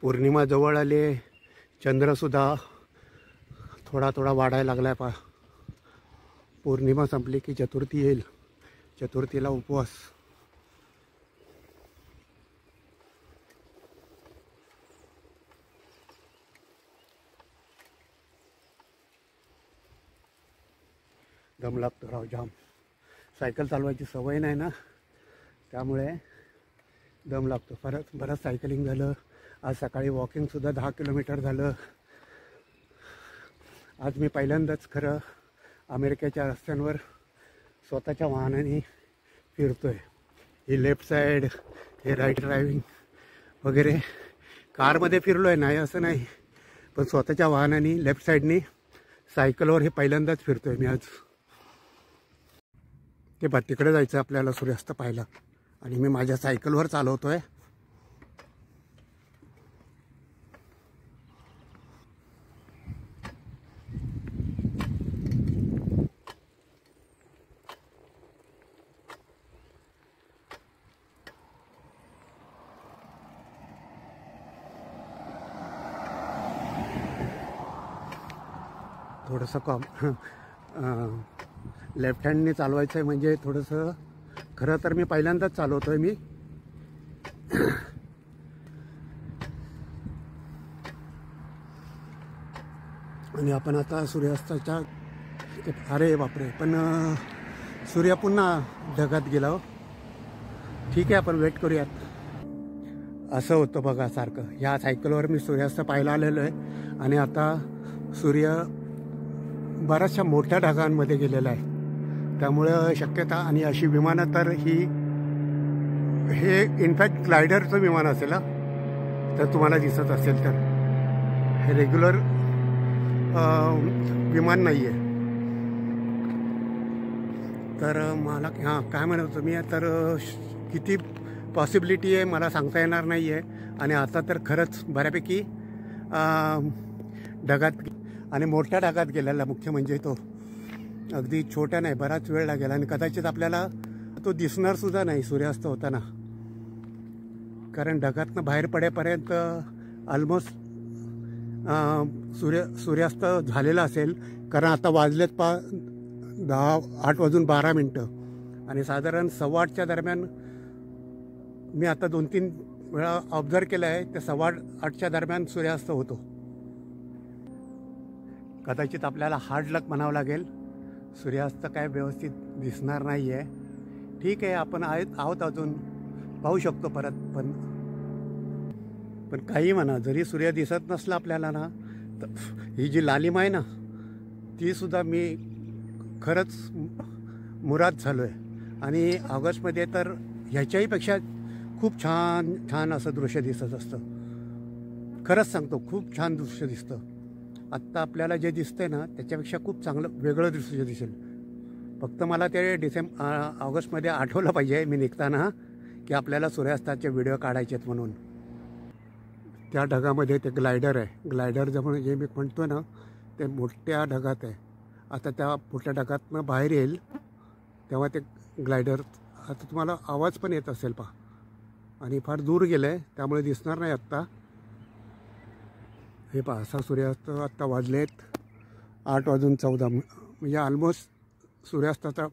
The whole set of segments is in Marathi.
पौर्णिमा जवळ आली, चंद्रसुद्धा थोडा थोडा वाढायला लागला आहे पा. पौर्णिमा संपली की चतुर्थी येईल, चतुर्थीला उपवास. दम लागतो राव जाम. सायकल चालवायची सवय नाही ना, त्यामुळे दम लागतो. बरंच सायकलिंग झालं. आज सकाळी वॉकिंगसुद्धा 10 किलोमीटर झालं. आज मी पहिल्यांदाच खरं अमेरिकेच्या रस्त्यांवर स्वतःच्या वाहनाने फिरतो आहे. ही लेफ्ट साईड, हे राईट ड्रायव्हिंग वगैरे कारमध्ये फिरलो आहे, नाही असं नाही, पण स्वतःच्या वाहनाने लेफ्ट साईडनी सायकलवर हे पहिल्यांदाच फिरतो आहे मी आज. ते बा तिकडे जायचं आपल्याला सूर्यास्त पाहायला, आणि मी माझ्या सायकलवर चालवतो आहे. थोडंसं लेफ्ट हँडने चालवायचं आहे, म्हणजे थोडंसं. खरं तर मी पहिल्यांदाच चालवतो आहे मी. आणि आपण आता सूर्यास्ताच्या, अरे बापरे, पण सूर्य पुन्हा ढगात गेला हो. ठीक आहे, आपण वेट करूयात. असं होतं बघा सारखं. ह्या सायकलवर मी सूर्यास्त पाहायला आलेलो आहे, आणि आता सूर्य बऱ्याचशा मोठ्या ढगांमध्ये गेलेला आहे. त्यामुळं शक्यता, आणि अशी विमानं तर हे इनफॅक्ट ग्लायडरचं विमान असेल तर तुम्हाला दिसत असेल तर. हे रेग्युलर विमान नाही आहे. तर मला काय म्हणत होतो मी, तर किती पॉसिबिलिटी आहे मला सांगता येणार नाही आहे. आणि आता तर खरंच बऱ्यापैकी ढगात, आणि मोठ्या ढगात गेलेला. मुख्य म्हणजे तो अगदी छोट्या नाही, बराच वेळ लागेल, आणि कदाचित आपल्याला तो दिसणारसुद्धा नाही सूर्यास्त होताना, कारण ढगातनं बाहेर पडेपर्यंत ऑलमोस्ट सूर्यास्त झालेला असेल. कारण आता वाजलेत 8:12, आणि साधारण 8:15 दरम्यान मी आता 2-3 वेळा ऑब्झर्व केलं आहे, ते 8:15 दरम्यान सूर्यास्त होतो. कदाचित आपल्याला हार्ड लक म्हणावं लागेल. सूर्यास्त काय व्यवस्थित दिसणार नाही आहे. ठीक आहे, आपण आहोत अजून, पाहू शकतो परत. पण काही म्हणा, जरी सूर्य दिसत नसला आपल्याला ना, तर ही जी लालिमा आहे ना, तीसुद्धा मी खरंच मुराद झालो आहे. आणि ऑगस्टमध्ये तर ह्याच्याहीपेक्षा खूप छान छान असं दृश्य दिसत असतं. खरंच सांगतो, खूप छान दृश्य दिसतं. आत्ता आपल्याला जे दिसतंय ना, त्याच्यापेक्षा खूप चांगलं वेगळं दृश्य दिसेल. फक्त मला ते ऑगस्टमध्ये आठवलं पाहिजे मी निघताना, की आपल्याला सूर्यास्ताचे व्हिडिओ काढायचे आहेत म्हणून. त्या ढगामध्ये ते ग्लायडर आहे. ग्लायडर जे मी म्हणतो ना, ते मोठ्या ढगात आहे. आता त्या मोठ्या ढगातनं बाहेर येईल तेव्हा ते ग्लायडर, आता तुम्हाला आवाज पण येत असेल पहा. आणि फार दूर गेलं आहे, त्यामुळे दिसणार नाही आत्ता. हे पहा, असा सूर्यास्त आत्ता वाजलेत 8:14, म्हणजे ऑलमोस्ट सूर्यास्ताचा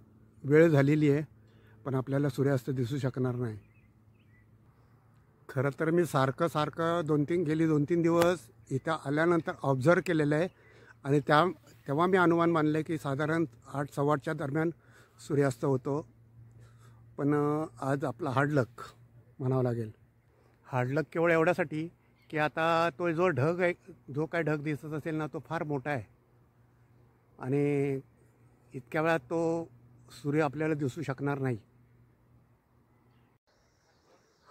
वेळ झालेली आहे, पण आपल्याला सूर्यास्त दिसू शकणार नाही. खरं तर मी सारखं 2-3 दिवस इथं आल्यानंतर ऑब्झर्व केलेलं आहे, आणि तेव्हा मी अनुमान मानलं आहे की साधारण 8-8:15 दरम्यान सूर्यास्त होतो. पण आज आपला हार्ड लक म्हणावं लागेल. हार्ड लक केवळ एवढ्यासाठी की आता तो जो काय ढग दिसत असेल ना, तो फार मोठा आहे, आणि इतक्या वेळात तो सूर्य आपल्याला दिसू शकणार नाही.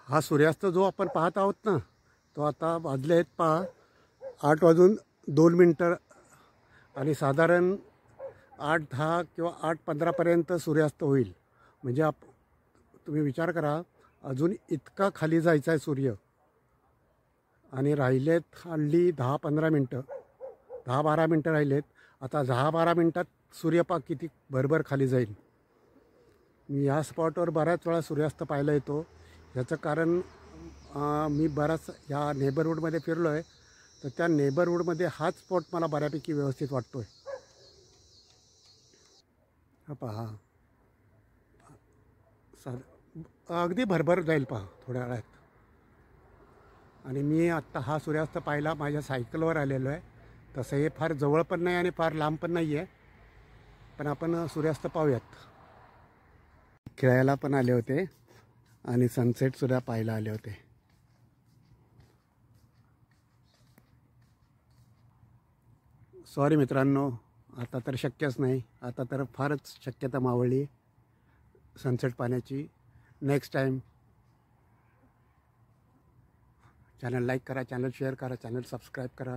हा सूर्यास्त जो आपण पाहत आहोत ना, तो आता वाजले आहेत पहा 8:02, आणि साधारण 8:10 किंवा 8:15पर्यंत सूर्यास्त होईल. म्हणजे तुम्ही विचार करा, अजून इतका खाली जायचा आहे सूर्य, आणि राहिलेत हल्ली 10-12 मिनटं राहिलेत. आता 10-12 मिनटात सूर्यपाक किती भरभर खाली जाईल. मी या स्पॉटवर बऱ्याच वेळा सूर्यास्त पाहायला येतो. याचं कारण मी बराच या नेबरहूडमध्ये फिरलो आहे, तर त्या नेबरहूडमध्ये हाच स्पॉट मला बऱ्यापैकी व्यवस्थित वाटतो आहे. हा पहा, अगदी भरभर जाईल पहा थोड्या वेळात. आणि मी आत्ता हा सूर्यास्त पाहायला माझ्या सायकलवर आलेलो आहे. तसं हे फार जवळ पण नाही आणि फार लांब पण नाही आहे, पण आपण सूर्यास्त पाहूयात. खेळायला पण आले होते आणि सनसेटसुद्धा पाहायला आले होते. सॉरी मित्रांनो, आता तर शक्यच नाही. आता तर फारच शक्यता मावळली सनसेट पाहण्याची. नेक्स्ट टाईम चॅनल लाईक करा, चॅनल शेअर करा, चॅनल सबस्क्राईब करा.